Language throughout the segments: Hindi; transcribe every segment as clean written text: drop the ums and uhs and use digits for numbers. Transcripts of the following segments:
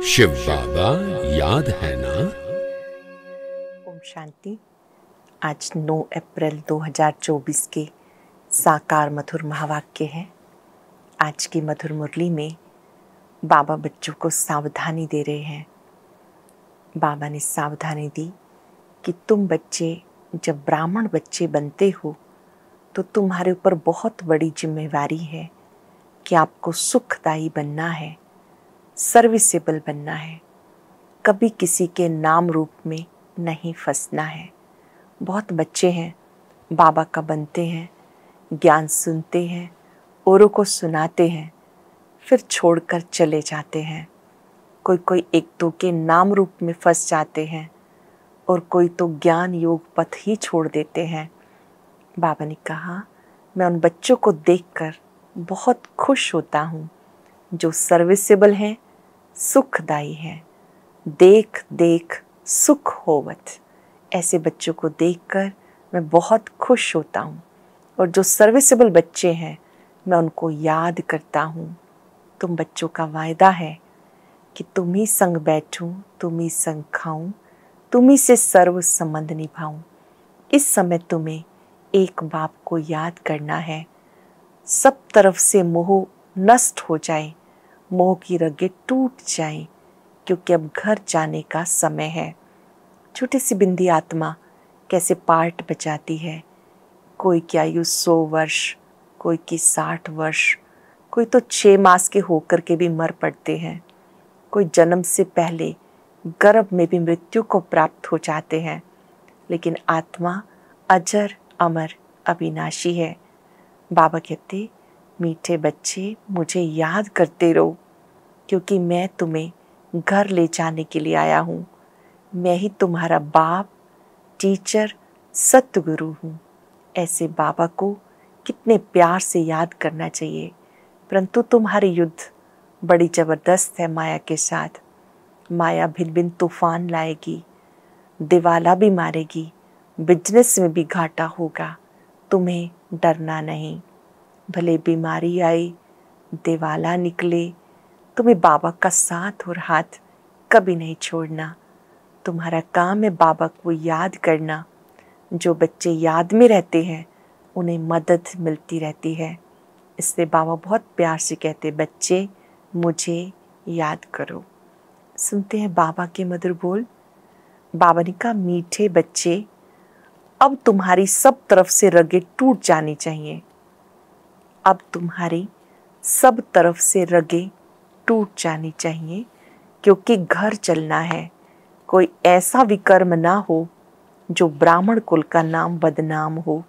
शिव बाबा याद है ना। ओम शांति। आज 9 अप्रैल 2024 के साकार मधुर महावाक्य है। आज की मधुर मुरली में बाबा बच्चों को सावधानी दे रहे हैं। बाबा ने सावधानी दी कि तुम बच्चे जब ब्राह्मण बच्चे बनते हो तो तुम्हारे ऊपर बहुत बड़ी जिम्मेवारी है कि आपको सुखदायी बनना है, सर्विसेबल बनना है, कभी किसी के नाम रूप में नहीं फंसना है। बहुत बच्चे हैं बाबा का बनते हैं, ज्ञान सुनते हैं, औरों को सुनाते हैं, फिर छोड़कर चले जाते हैं। कोई एक दो के नाम रूप में फंस जाते हैं और कोई तो ज्ञान योग पथ ही छोड़ देते हैं। बाबा ने कहा, मैं उन बच्चों को देखकर बहुत खुश होता हूँ जो सर्विसेबल हैं, सुखदायी हैं। देख देख सुख होवत, ऐसे बच्चों को देखकर मैं बहुत खुश होता हूँ। और जो सर्विसेबल बच्चे हैं मैं उनको याद करता हूँ। तुम बच्चों का वायदा है कि तुम ही संग बैठूं, तुम ही संग खाऊं, तुम ही से सर्व संबंध निभाऊं। इस समय तुम्हें एक बाप को याद करना है। सब तरफ से मोह नष्ट हो जाए, मोह की रगें टूट जाए, क्योंकि अब घर जाने का समय है। छोटी सी बिंदी आत्मा कैसे पार्ट बजाती है। कोई की आयु 100 वर्ष, कोई की 60 वर्ष, कोई तो 6 मास के होकर के भी मर पड़ते हैं। कोई जन्म से पहले गर्भ में भी मृत्यु को प्राप्त हो जाते हैं। लेकिन आत्मा अजर अमर अविनाशी है। बाबा कहते, मीठे बच्चे मुझे याद करते रहो, क्योंकि मैं तुम्हें घर ले जाने के लिए आया हूँ। मैं ही तुम्हारा बाप, टीचर, सतगुरु हूँ। ऐसे बाबा को कितने प्यार से याद करना चाहिए। परंतु तुम्हारी युद्ध बड़ी ज़बरदस्त है माया के साथ। माया भिन्न भिन्न तूफान लाएगी, दिवाला भी मारेगी, बिजनेस में भी घाटा होगा। तुम्हें डरना नहीं। भले बीमारी आए, दिवाला निकले, तुम्हें बाबा का साथ और हाथ कभी नहीं छोड़ना। तुम्हारा काम है बाबा को याद करना। जो बच्चे याद में रहते हैं उन्हें मदद मिलती रहती है। इसलिए बाबा बहुत प्यार से कहते, बच्चे मुझे याद करो। सुनते हैं बाबा के मधुर बोल। बाबा ने कहा, मीठे बच्चे अब तुम्हारी सब तरफ से रगें टूट जानी चाहिए। अब तुम्हारी सब तरफ से रगें टूट जानी चाहिए, क्योंकि घर चलना है। कोई ऐसा विकर्म ना हो जो ब्राह्मण कुल का नाम बदनाम हो।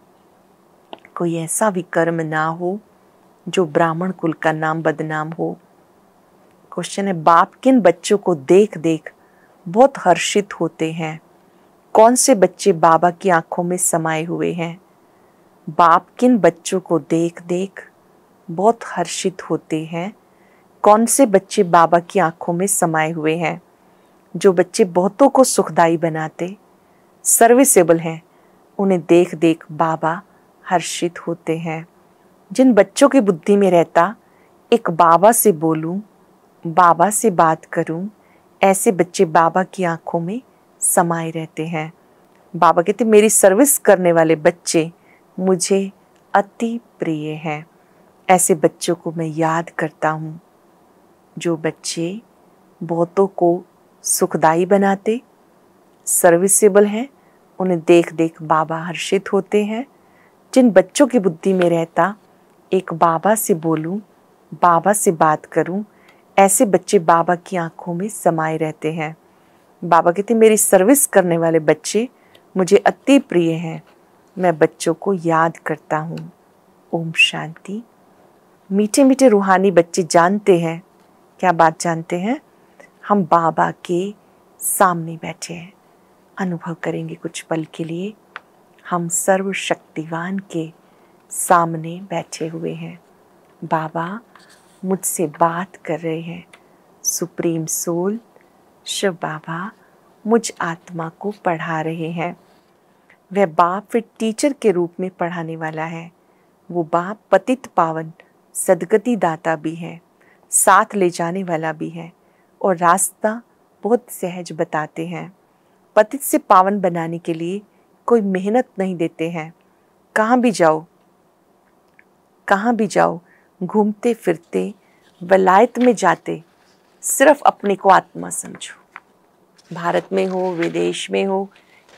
कोई ऐसा विकर्म ना हो जो ब्राह्मण कुल का नाम बदनाम हो। क्वेश्चन है, बाप किन बच्चों को देख देख बहुत हर्षित होते हैं? कौन से बच्चे बाबा की आंखों में समाये हुए हैं? बाप किन बच्चों को देख देख बहुत हर्षित होते हैं? कौन से बच्चे बाबा की आंखों में समाये हुए हैं? जो बच्चे बहुतों को सुखदायी बनाते, सर्विसेबल हैं, उन्हें देख देख बाबा हर्षित होते हैं। जिन बच्चों की बुद्धि में रहता, एक बाबा से बोलूं, बाबा से बात करूं, ऐसे बच्चे बाबा की आंखों में समाये रहते हैं। बाबा कहते, मेरी सर्विस करने वाले बच्चे मुझे अति प्रिय हैं। ऐसे बच्चों को मैं याद करता हूँ। जो बच्चे बहुतों को सुखदायी बनाते, सर्विसेबल हैं, उन्हें देख देख बाबा हर्षित होते हैं। जिन बच्चों की बुद्धि में रहता, एक बाबा से बोलूं, बाबा से बात करूं, ऐसे बच्चे बाबा की आंखों में समाये रहते हैं। बाबा कहते, मेरी सर्विस करने वाले बच्चे मुझे अति प्रिय हैं। मैं बच्चों को याद करता हूँ। ओम शांति। मीठे मीठे रूहानी बच्चे जानते हैं, क्या बात जानते हैं? हम बाबा के सामने बैठे हैं। अनुभव करेंगे कुछ पल के लिए, हम सर्वशक्तिवान के सामने बैठे हुए हैं। बाबा मुझसे बात कर रहे हैं। सुप्रीम सोल शिव बाबा मुझ आत्मा को पढ़ा रहे हैं। वह बाप फिर टीचर के रूप में पढ़ाने वाला है। वो बाप पतित पावन सदगति दाता भी है, साथ ले जाने वाला भी है और रास्ता बहुत सहज बताते हैं। पतित से पावन बनाने के लिए कोई मेहनत नहीं देते हैं। कहाँ भी जाओ घूमते फिरते वलायत में जाते, सिर्फ अपने को आत्मा समझो। भारत में हो, विदेश में हो,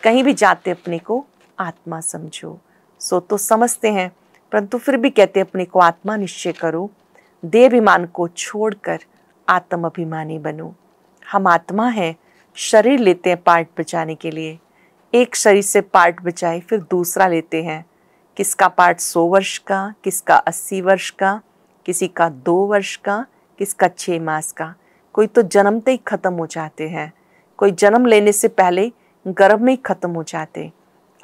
कहीं भी जाते अपने को आत्मा समझो। सो तो समझते हैं, परंतु फिर भी कहते अपने को आत्मा निश्चय करो। देह अभिमान को छोड़कर आत्म अभिमानी बनो। हम आत्मा हैं, शरीर लेते हैं पार्ट बचाने के लिए। एक शरीर से पार्ट बचाए फिर दूसरा लेते हैं। किसका पार्ट 100 वर्ष का, किसका 80 वर्ष का, किसी का 2 वर्ष का, किसका 6 मास का। कोई तो जन्मते ही खत्म हो जाते हैं, कोई जन्म लेने से पहले गर्भ में ही खत्म हो जाते।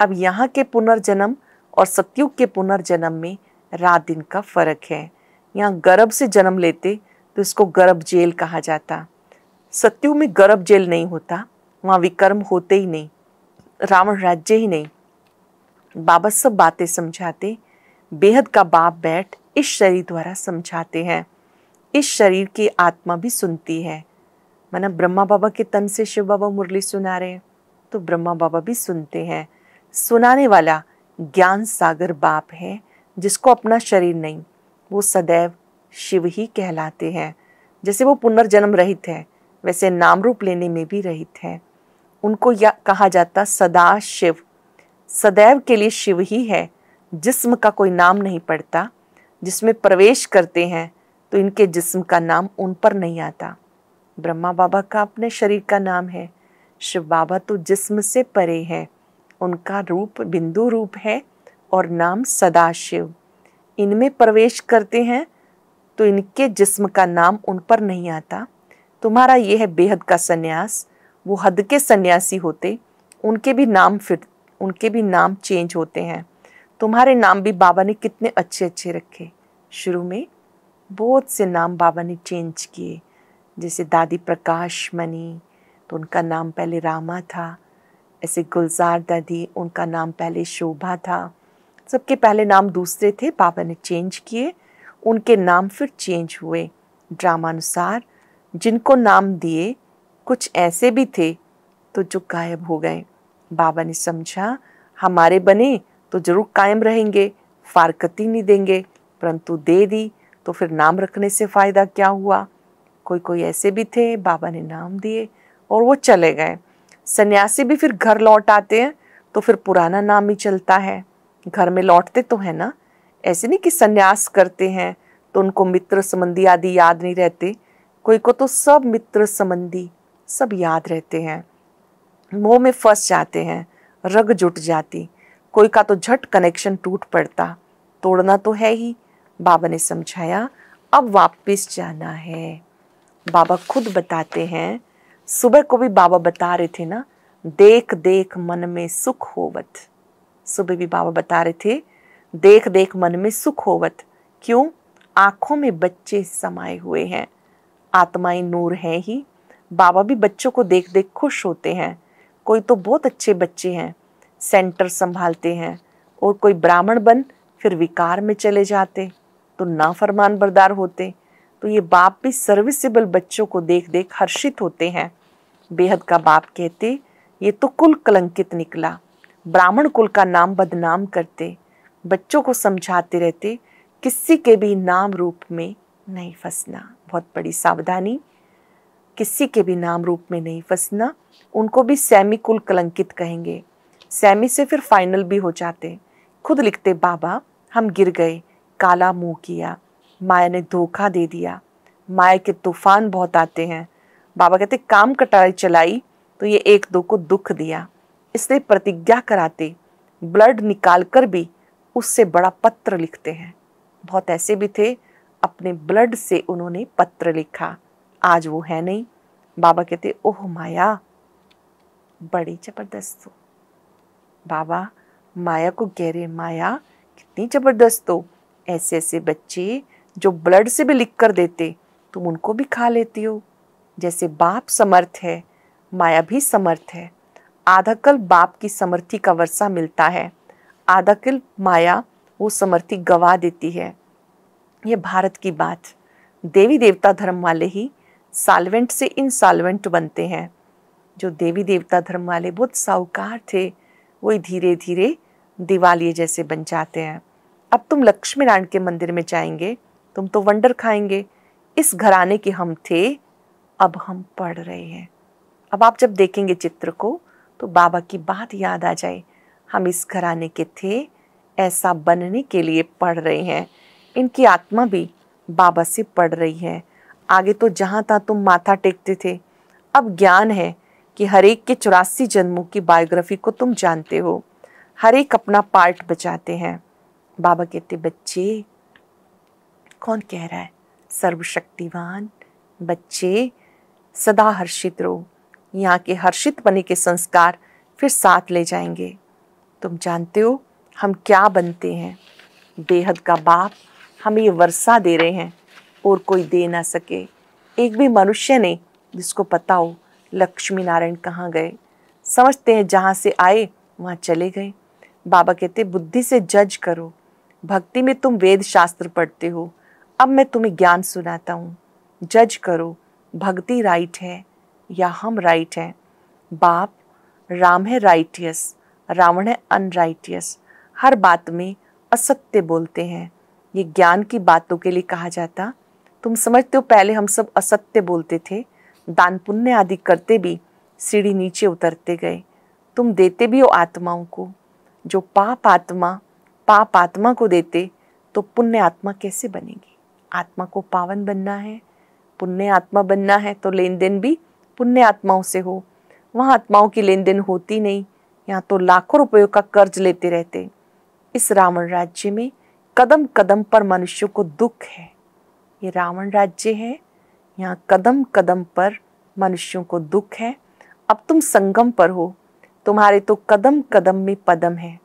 अब यहाँ के पुनर्जन्म और सतयुग के पुनर्जन्म में रात दिन का फर्क है। यहाँ गर्भ से जन्म लेते तो इसको गर्भ जेल कहा जाता। सतयुग में गर्भ जेल नहीं होता, वहाँ विकर्म होते ही नहीं, रावण राज्य ही नहीं। बाबा सब बातें समझाते, बेहद का बाप बैठ इस शरीर द्वारा समझाते हैं। इस शरीर की आत्मा भी सुनती है। माना ब्रह्मा बाबा के तन से शिव बाबा मुरली सुना रहे हैं तो ब्रह्मा बाबा भी सुनते हैं। सुनाने वाला ज्ञान सागर बाप है, जिसको अपना शरीर नहीं, वो सदैव शिव ही कहलाते हैं। जैसे वो पुनर्जन्म रहित है, वैसे नाम रूप लेने में भी रहित है। उनको कहा जाता सदा शिव, सदैव के लिए शिव ही है। जिस्म का कोई नाम नहीं पड़ता। जिसमें प्रवेश करते हैं तो इनके जिस्म का नाम उन पर नहीं आता। ब्रह्मा बाबा का अपने शरीर का नाम है, शिव बाबा तो जिस्म से परे है। उनका रूप बिंदु रूप है और नाम सदाशिव। इनमें प्रवेश करते हैं तो इनके जिस्म का नाम उन पर नहीं आता। तुम्हारा यह है बेहद का सन्यास। वो हद के सन्यासी होते, उनके भी नाम चेंज होते हैं। तुम्हारे नाम भी बाबा ने कितने अच्छे अच्छे रखे। शुरू में बहुत से नाम बाबा ने चेंज किए। जैसे दादी प्रकाश मणि, तो उनका नाम पहले रामा था। ऐसे गुलजार दादी, उनका नाम पहले शोभा था। सबके पहले नाम दूसरे थे, बाबा ने चेंज किए। उनके नाम फिर चेंज हुए ड्रामानुसार। जिनको नाम दिए कुछ ऐसे भी थे तो जो गायब हो गए। बाबा ने समझा हमारे बने तो जरूर कायम रहेंगे, फारकती नहीं देंगे, परंतु दे दी तो फिर नाम रखने से फायदा क्या हुआ। कोई ऐसे भी थे, बाबा ने नाम दिए और वो चले गए। सन्यासी भी फिर घर लौट आते हैं तो फिर पुराना नाम ही चलता है। घर में लौटते तो है ना, ऐसे नहीं कि सन्यास करते हैं तो उनको मित्र संबंधी आदि याद नहीं रहते। कोई को तो सब मित्र संबंधी सब याद रहते हैं, मोह में फंस जाते हैं, रग जुट जाती। कोई का तो झट कनेक्शन टूट पड़ता, तोड़ना तो है ही। बाबा ने समझाया अब वापस जाना है। बाबा खुद बताते हैं, सुबह को भी बाबा बता रहे थे ना, देख देख मन में सुख होवत। सुबह भी बाबा बता रहे थे, देख देख मन में सुख होवत। क्यों? आंखों में बच्चे समाये हुए हैं, आत्माएं नूर है ही। बाबा भी बच्चों को देख देख खुश होते हैं। कोई तो बहुत अच्छे बच्चे हैं, सेंटर संभालते हैं, और कोई ब्राह्मण बन फिर विकार में चले जाते तो नाफरमान बरदार होते। तो ये बाप भी सर्विसेबल बच्चों को देख देख हर्षित होते हैं। बेहद का बाप कहते, ये तो कुल कलंकित निकला, ब्राह्मण कुल का नाम बदनाम करते। बच्चों को समझाते रहते, किसी के भी नाम रूप में नहीं फंसना। बहुत बड़ी सावधानी, किसी के भी नाम रूप में नहीं फंसना। उनको भी सैमी कुल कलंकित कहेंगे। सैमी से फिर फाइनल भी हो जाते। खुद लिखते, बाबा हम गिर गए, काला मुंह किया, माया ने धोखा दे दिया, माया के तूफान बहुत आते हैं। बाबा कहते काम कटाई चलाई तो ये एक दो को दुख दिया, इसलिए प्रतिज्ञा कराते, ब्लड निकालकर भी उससे बड़ा पत्र लिखते हैं। बहुत ऐसे भी थे, अपने ब्लड से उन्होंने पत्र लिखा। आज वो है नहीं। बाबा कहते, ओह माया बड़ी जबरदस्त हो। बाबा माया को कह रहे, माया कितनी जबरदस्त हो। ऐसे ऐसे बच्चे जो ब्लड से भी लिख कर देते, तुम उनको भी खा लेती हो। जैसे बाप समर्थ है, माया भी समर्थ है। आधा कल बाप की समर्थी का वर्षा मिलता है, आधा कल माया वो समर्थी गवा देती है। ये भारत की बात। देवी देवता धर्म वाले ही सॉल्वेंट से इनसॉल्वेंट बनते हैं। जो देवी देवता धर्म वाले बहुत साहूकार थे, वही धीरे धीरे दिवालिये जैसे बन जाते हैं। अब तुम लक्ष्मी नारायण के मंदिर में जाएंगे, तुम तो वंडर खाएंगे, इस घराने के हम थे, अब हम पढ़ रहे हैं। अब आप जब देखेंगे चित्र को तो बाबा की बात याद आ जाए, हम इस घराने के थे, ऐसा बनने के लिए पढ़ रहे हैं। इनकी आत्मा भी बाबा से पढ़ रही है। आगे तो जहाँ था तुम माथा टेकते थे, अब ज्ञान है कि हर एक के 84 जन्मों की बायोग्राफी को तुम जानते हो, हर एक अपना पार्ट बचाते हैं। बाबा कहते बच्चे, कौन कह रहा है, सर्वशक्तिवान बच्चे सदा हर्षित रहो। यहाँ के हर्षित बने के संस्कार फिर साथ ले जाएंगे। तुम जानते हो हम क्या बनते हैं, बेहद का बाप हमें ये वर्षा दे रहे हैं और कोई दे ना सके। एक भी मनुष्य नहीं जिसको पता हो लक्ष्मी नारायण कहाँ गए, समझते हैं जहाँ से आए वहाँ चले गए। बाबा कहते बुद्धि से जज करो। भक्ति में तुम वेद शास्त्र पढ़ते हो, अब मैं तुम्हें ज्ञान सुनाता हूँ। जज करो, भक्ति राइट है या हम राइट हैं। बाप, राम है राइटियस, रावण है अनराइटियस। हर बात में असत्य बोलते हैं। ये ज्ञान की बातों के लिए कहा जाता। तुम समझते हो पहले हम सब असत्य बोलते थे, दान पुण्य आदि करते भी सीढ़ी नीचे उतरते गए। तुम देते भी हो आत्माओं को। जो पाप आत्मा को देते तो पुण्य आत्मा कैसे बनेगी। आत्मा को पावन बनना है, पुण्य आत्मा बनना है तो लेन देन भी पुण्य आत्माओं से हो। वहाँ आत्माओं की लेन देन होती नहीं, यहाँ तो लाखों रुपयों का कर्ज लेते रहते। इस रावण राज्य में कदम कदम पर मनुष्यों को दुख है। ये रावण राज्य है, यहाँ कदम कदम पर मनुष्यों को दुख है। अब तुम संगम पर हो, तुम्हारे तो कदम कदम में पदम है।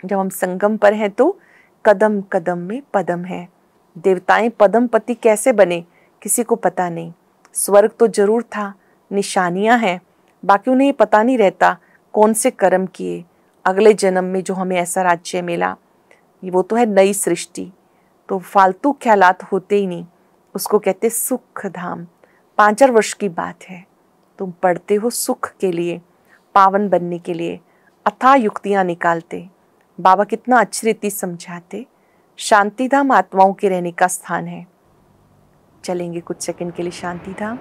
जब हम संगम पर हैं तो कदम कदम में पदम है। देवताएं पदम पति कैसे बने किसी को पता नहीं। स्वर्ग तो जरूर था, निशानियां हैं, बाकी उन्हें पता नहीं रहता कौन से कर्म किए अगले जन्म में जो हमें ऐसा राज्य मिला। वो तो है नई सृष्टि, तो फालतू ख्यालात होते ही नहीं। उसको कहते सुख धाम। 5 वर्ष की बात है, तुम पढ़ते हो सुख के लिए, पावन बनने के लिए, अथाह युक्तियां निकालते। बाबा कितना अच्छी रीति समझाते। शांति धाम आत्माओं के रहने का स्थान है। चलेंगे कुछ सेकंड के लिए शांति धाम।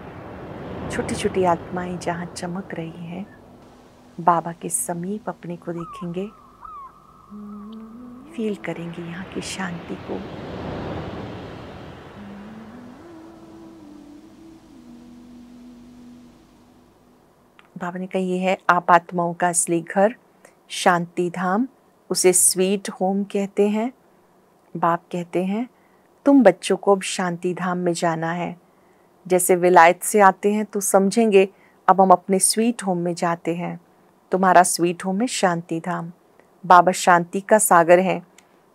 छोटी छोटी आत्माएं जहाँ चमक रही हैं, बाबा के समीप अपने को देखेंगे, फील करेंगे यहाँ की शांति को। बाबा ने कहा ये है आप आत्माओं का असली घर, शांति धाम, उसे स्वीट होम कहते हैं। बाप कहते हैं तुम बच्चों को अब शांति धाम में जाना है। जैसे विलायत से आते हैं तो समझेंगे अब हम अपने स्वीट होम में जाते हैं। तुम्हारा स्वीट होम है शांति धाम। बाबा शांति का सागर है,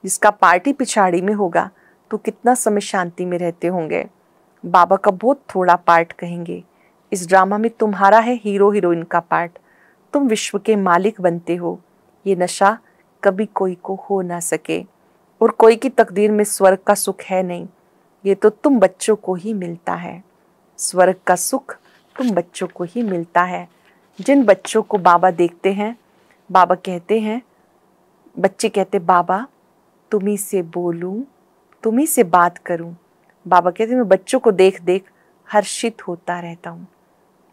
जिसका पार्टी पिछाड़ी में होगा तो कितना समय शांति में रहते होंगे। बाबा का बहुत थोड़ा पार्ट कहेंगे। इस ड्रामा में तुम्हारा है हीरो हीरोइन का पार्ट। तुम विश्व के मालिक बनते हो। ये नशा कभी कोई को हो ना सके, और कोई की तकदीर में स्वर्ग का सुख है नहीं। ये तो तुम बच्चों को ही मिलता है। स्वर्ग का सुख तुम बच्चों को ही मिलता है। जिन बच्चों को बाबा देखते हैं, बाबा कहते हैं, बच्चे कहते बाबा तुम्ही से बोलूं, तुम्ही से बात करूं। बाबा कहते मैं बच्चों को देख देख हर्षित होता रहता हूँ।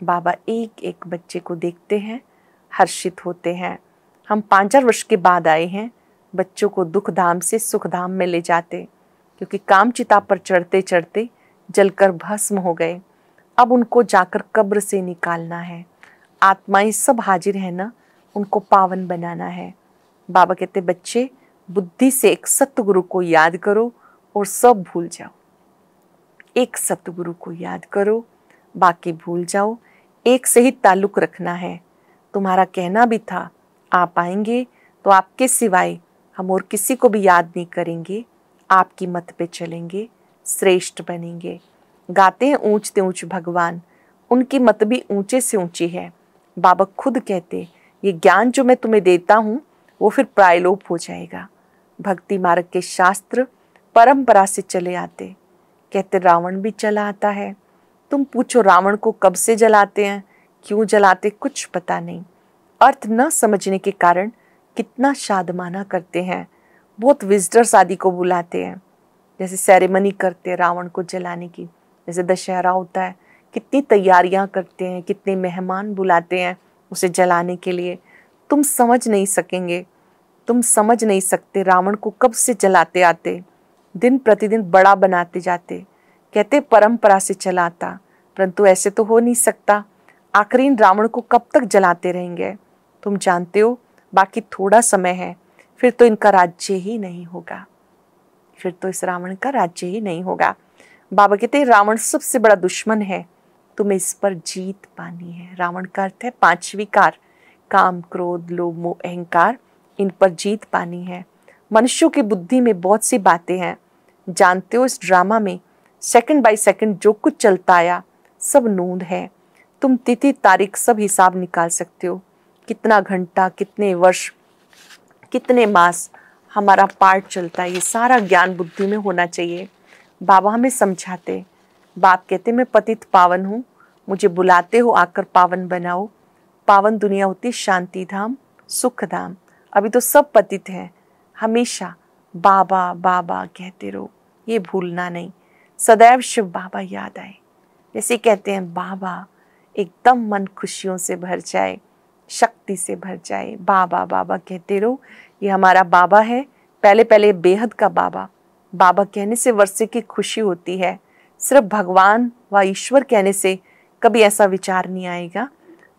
बाबा एक एक बच्चे को देखते हैं, हर्षित होते हैं। हम 5 वर्ष के बाद आए हैं, बच्चों को दुख धाम से सुख धाम में ले जाते, क्योंकि काम चिता पर चढ़ते चढ़ते जलकर भस्म हो गए। अब उनको जाकर कब्र से निकालना है। आत्माएं सब हाजिर है ना, उनको पावन बनाना है। बाबा कहते बच्चे बुद्धि से एक सतगुरु को याद करो और सब भूल जाओ। एक सतगुरु को याद करो, बाकी भूल जाओ। एक से ही ताल्लुक रखना है। तुम्हारा कहना भी था आप आएंगे तो आपके सिवाय हम और किसी को भी याद नहीं करेंगे, आपकी मत पे चलेंगे, श्रेष्ठ बनेंगे। गाते हैं ऊंचते ऊंच भगवान, उनकी मत भी ऊंचे से ऊंची है। बाबा खुद कहते ये ज्ञान जो मैं तुम्हें देता हूँ वो फिर प्रायलोप हो जाएगा। भक्ति मार्ग के शास्त्र परंपरा से चले आते। कहते रावण भी चला आता है, तुम पूछो रावण को कब से जलाते हैं, क्यों जलाते, कुछ पता नहीं। अर्थ न समझने के कारण कितना शादमाना करते हैं। बहुत विजिटर्स आदि को बुलाते हैं, जैसे सेरेमनी करते हैं रावण को जलाने की। जैसे दशहरा होता है, कितनी तैयारियां करते हैं, कितने मेहमान बुलाते हैं उसे जलाने के लिए। तुम समझ नहीं सकेंगे, तुम समझ नहीं सकते रावण को कब से जलाते आते, दिन प्रतिदिन बड़ा बनाते जाते। कहते परंपरा से चलाता, परंतु ऐसे तो हो नहीं सकता। आखिरी रावण को कब तक जलाते रहेंगे? तुम जानते हो बाकी थोड़ा समय है, फिर तो इनका राज्य ही नहीं होगा, फिर तो इस रावण का राज्य ही नहीं होगा। बाबा कहते रावण सबसे बड़ा दुश्मन है, तुम्हें इस पर जीत पानी है। रावण का अर्थ है 5 विकार, काम, क्रोध, लोभ, मोह, अहंकार। इन पर जीत पानी है। मनुष्यों की बुद्धि में बहुत सी बातें हैं। जानते हो इस ड्रामा में सेकंड बाय सेकंड जो कुछ चलता आया सब नोंद है। तुम तिथि तारीख सब हिसाब निकाल सकते हो, कितना घंटा, कितने वर्ष, कितने मास हमारा पार्ट चलता है। ये सारा ज्ञान बुद्धि में होना चाहिए। बाबा हमें समझाते, बाप कहते मैं पतित पावन हूँ, मुझे बुलाते हो आकर पावन बनाओ। पावन दुनिया होती शांति धाम, सुख धाम। अभी तो सब पतित हैं। हमेशा बाबा बाबा कहते रहो, ये भूलना नहीं। सदैव शिव बाबा याद आए। जैसे कहते हैं बाबा, एकदम मन खुशियों से भर जाए, शक्ति से भर जाए। बाबा बाबा कहते रहो, ये हमारा बाबा है। पहले पहले बेहद का बाबा, बाबा कहने से वर्षे की खुशी होती है। सिर्फ भगवान व ईश्वर कहने से कभी ऐसा विचार नहीं आएगा।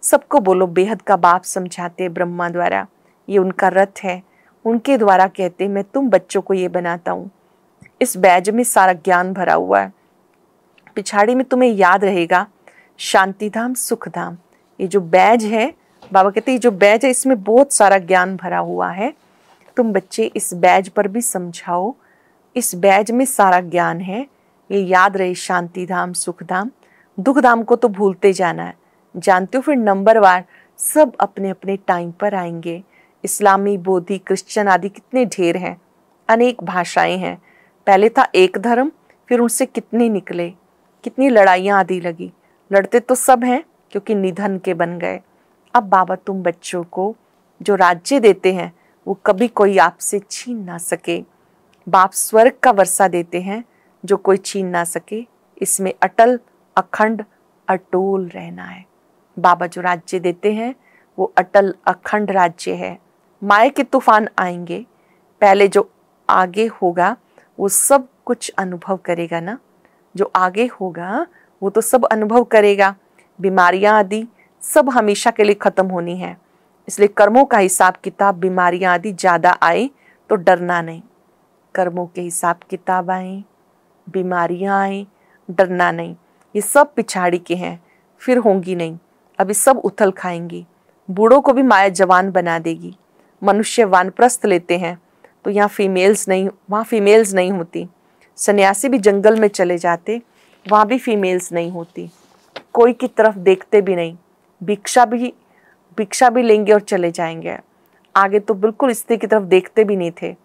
सबको बोलो बेहद का बाप समझाते ब्रह्मा द्वारा, ये उनका रथ है, उनके द्वारा कहते मैं तुम बच्चों को ये बनाता हूँ। इस बैज में सारा ज्ञान भरा हुआ है। पिछाड़ी में तुम्हें याद रहेगा शांति धाम, सुख धाम। ये जो बैज है, बाबा कहते ये जो बैज है इसमें बहुत सारा ज्ञान भरा हुआ है। तुम बच्चे इस बैज पर भी समझाओ, इस बैज में सारा ज्ञान है। ये याद रहे शांति धाम, सुख धाम। दुख धाम को तो भूलते जाना है। जानते हो फिर नंबरवार सब अपने अपने टाइम पर आएंगे। इस्लामी, बोधी, क्रिश्चियन आदि कितने ढेर हैं, अनेक भाषाएं हैं। पहले था एक धर्म, फिर उनसे कितने निकले, कितनी लड़ाइयाँ आदि लगी। लड़ते तो सब हैं क्योंकि निधन के बन गए। अब बाबा तुम बच्चों को जो राज्य देते हैं वो कभी कोई आपसे छीन ना सके। बाप स्वर्ग का वर्षा देते हैं जो कोई छीन ना सके। इसमें अटल, अखंड, अटोल रहना है। बाबा जो राज्य देते हैं वो अटल अखंड राज्य है। माया के तूफान आएंगे, पहले जो आगे होगा वो सब कुछ अनुभव करेगा ना। जो आगे होगा वो तो सब अनुभव करेगा। बीमारियां आदि सब हमेशा के लिए खत्म होनी है। इसलिए कर्मों का हिसाब किताब, बीमारियां आदि ज्यादा आए तो डरना नहीं। कर्मों के हिसाब किताब आए, बीमारियां आए, डरना नहीं। ये सब पिछाड़ी के हैं, फिर होंगी नहीं। अभी सब उथल खाएंगी। बूढ़ों को भी माया जवान बना देगी। मनुष्य वानप्रस्थ लेते हैं तो यहाँ फीमेल्स नहीं, वहाँ फीमेल्स नहीं होती। सन्यासी भी जंगल में चले जाते, वहाँ भी फीमेल्स नहीं होती। कोई की तरफ देखते भी नहीं। भिक्षा भी लेंगे और चले जाएंगे। आगे तो बिल्कुल स्त्री की तरफ देखते भी नहीं थे।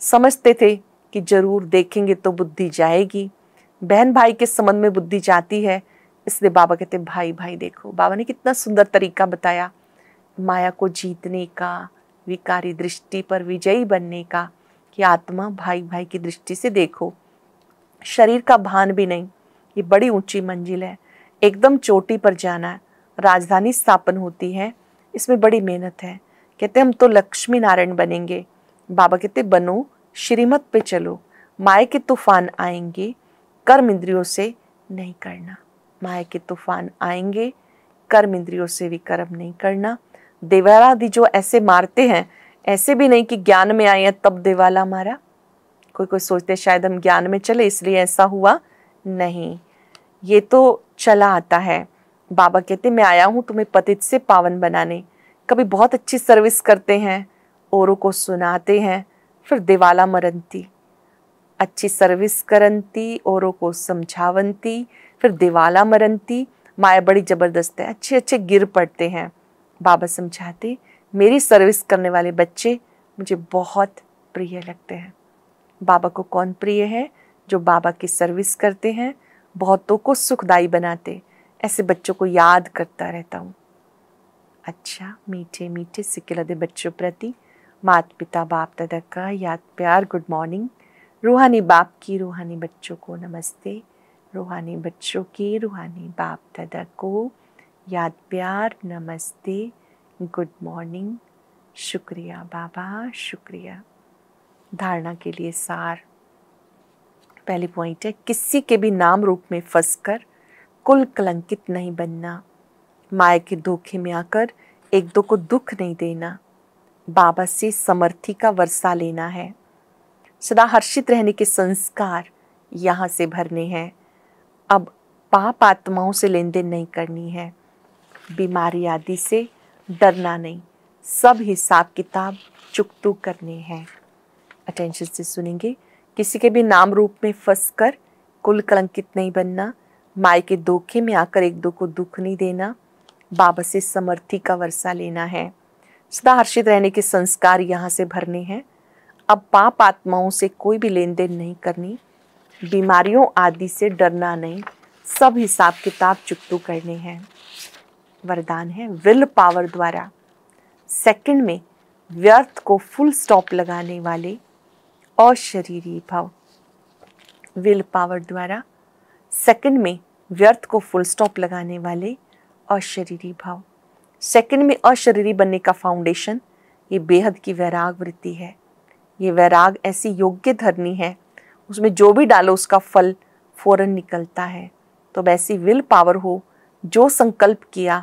समझते थे कि जरूर देखेंगे तो बुद्धि जाएगी। बहन भाई के संबंध में बुद्धि जाती है, इसलिए बाबा कहते भाई भाई देखो। बाबा ने कितना सुंदर तरीका बताया माया को जीतने का, विकारी दृष्टि पर विजयी बनने का, कि आत्मा भाई भाई की दृष्टि से देखो। शरीर का भान भी नहीं। ये बड़ी ऊंची मंजिल है, एकदम चोटी पर जाना है। राजधानी स्थापन होती है, इसमें बड़ी मेहनत है। कहते हम तो लक्ष्मी नारायण बनेंगे। बाबा कहते बनो, श्रीमत पे चलो। माया के तूफान आएंगे, कर्म इंद्रियों से नहीं करना। माया के तूफान आएंगे, कर्म इंद्रियों से भी कर्म नहीं करना। देवाला आदि जो ऐसे मारते हैं, ऐसे भी नहीं कि ज्ञान में आए हैं तब देवाला मारा। कोई सोचते शायद हम ज्ञान में चले इसलिए ऐसा हुआ, नहीं, ये तो चला आता है। बाबा कहते मैं आया हूँ तुम्हें पतित से पावन बनाने। कभी बहुत अच्छी सर्विस करते हैं, औरों को सुनाते हैं, फिर देवाला मरंती। अच्छी सर्विस करंती, औरों को समझावंती, फिर देवाला मरंती। माया बड़ी जबरदस्त है, अच्छे अच्छे गिर पड़ते हैं। बाबा समझाते मेरी सर्विस करने वाले बच्चे मुझे बहुत प्रिय लगते हैं। बाबा को कौन प्रिय है? जो बाबा की सर्विस करते हैं बहुतों को सुखदाई बनाते, ऐसे बच्चों को याद करता रहता हूँ। अच्छा, मीठे मीठे सिक्के लदे बच्चों प्रति माता पिता बाप दादा का याद प्यार गुड मॉर्निंग। रूहानी बाप की रूहानी बच्चों को नमस्ते। रूहानी बच्चों की रूहानी बाप दादा को याद प्यार नमस्ते गुड मॉर्निंग। शुक्रिया बाबा, शुक्रिया। धारणा के लिए सार। पहली पॉइंट है, किसी के भी नाम रूप में फंसकर कुल कलंकित नहीं बनना। माया के धोखे में आकर एक दो को दुख नहीं देना। बाबा से समर्थी का वर्षा लेना है। सदा हर्षित रहने के संस्कार यहाँ से भरने हैं। अब पाप आत्माओं से लेन देन नहीं करनी है। बीमारी आदि से डरना नहीं, सब हिसाब किताब चुकतू करने हैं। अटेंशन से सुनेंगे। किसी के भी नाम रूप में फंसकर कुल कलंकित नहीं बनना। माया के धोखे में आकर एक दो को दुख नहीं देना। बाबा से समर्थी का वर्षा लेना है। सदा हर्षित रहने के संस्कार यहाँ से भरने हैं। अब पाप आत्माओं से कोई भी लेन देन नहीं करनी। बीमारियों आदि से डरना नहीं, सब हिसाब किताब चुकतू करने हैं। वरदान है, विल पावर द्वारा सेकंड में व्यर्थ को फुल स्टॉप लगाने वाले अशरीरी भाव। विल पावर द्वारा सेकंड में व्यर्थ को फुल स्टॉप लगाने वाले अशरीरी भाव। सेकंड में अशरीरी बनने का फाउंडेशन ये बेहद की वैराग वृत्ति है। ये वैराग ऐसी योग्य धरनी है, उसमें जो भी डालो उसका फल फौरन निकलता है। तो वैसी विल पावर हो, जो संकल्प किया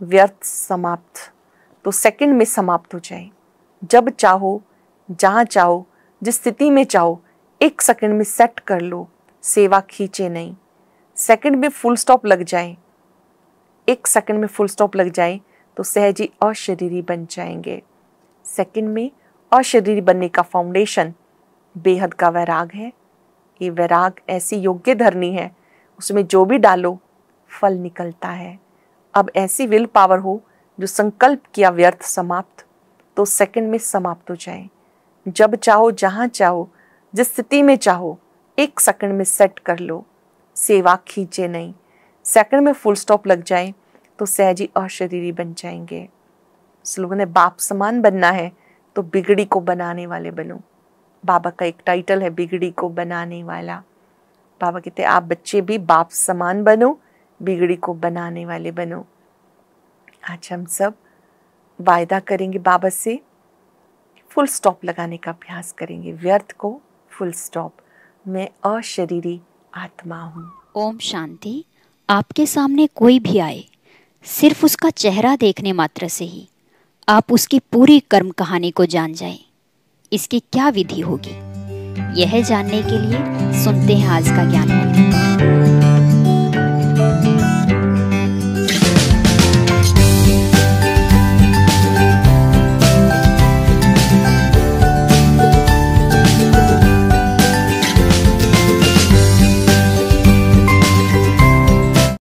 व्यर्थ समाप्त, तो सेकंड में समाप्त हो जाए। जब चाहो, जहाँ चाहो, जिस स्थिति में चाहो, एक सेकंड में सेट कर लो। सेवा खींचे नहीं। सेकंड में फुल स्टॉप लग जाए, एक सेकंड में फुल स्टॉप लग जाए तो सहज ही अशरीरी बन जाएंगे। सेकंड में अशरीरी बनने का फाउंडेशन बेहद का वैराग है। ये वैराग ऐसी योग्य धरनी है, उसमें जो भी डालो फल निकलता है। अब ऐसी विल पावर हो जो संकल्प किया व्यर्थ समाप्त, तो सेकंड में समाप्त हो जाए। जब चाहो, जहाँ चाहो, जिस स्थिति में चाहो, एक सेकंड में सेट कर लो। सेवा खींचे नहीं। सेकंड में फुल स्टॉप लग जाए तो सहज ही अशरीरी बन जाएंगे। स्लोगन है, बाप समान बनना है तो बिगड़ी को बनाने वाले बनो। बाबा का एक टाइटल है, बिगड़ी को बनाने वाला। बाबा कहते हैं आप बच्चे भी बाप समान बनो, बिगड़ी को बनाने वाले बनो। आज हम सब वायदा करेंगे बाबा से, फुल स्टॉप लगाने का अभ्यास करेंगे। व्यर्थ को फुल स्टॉप। मैं अशरीरी आत्मा हूँ। ओम शांति। आपके सामने कोई भी आए, सिर्फ उसका चेहरा देखने मात्र से ही आप उसकी पूरी कर्म कहानी को जान जाएं। इसकी क्या विधि होगी, यह जानने के लिए सुनते हैं आज का ज्ञान।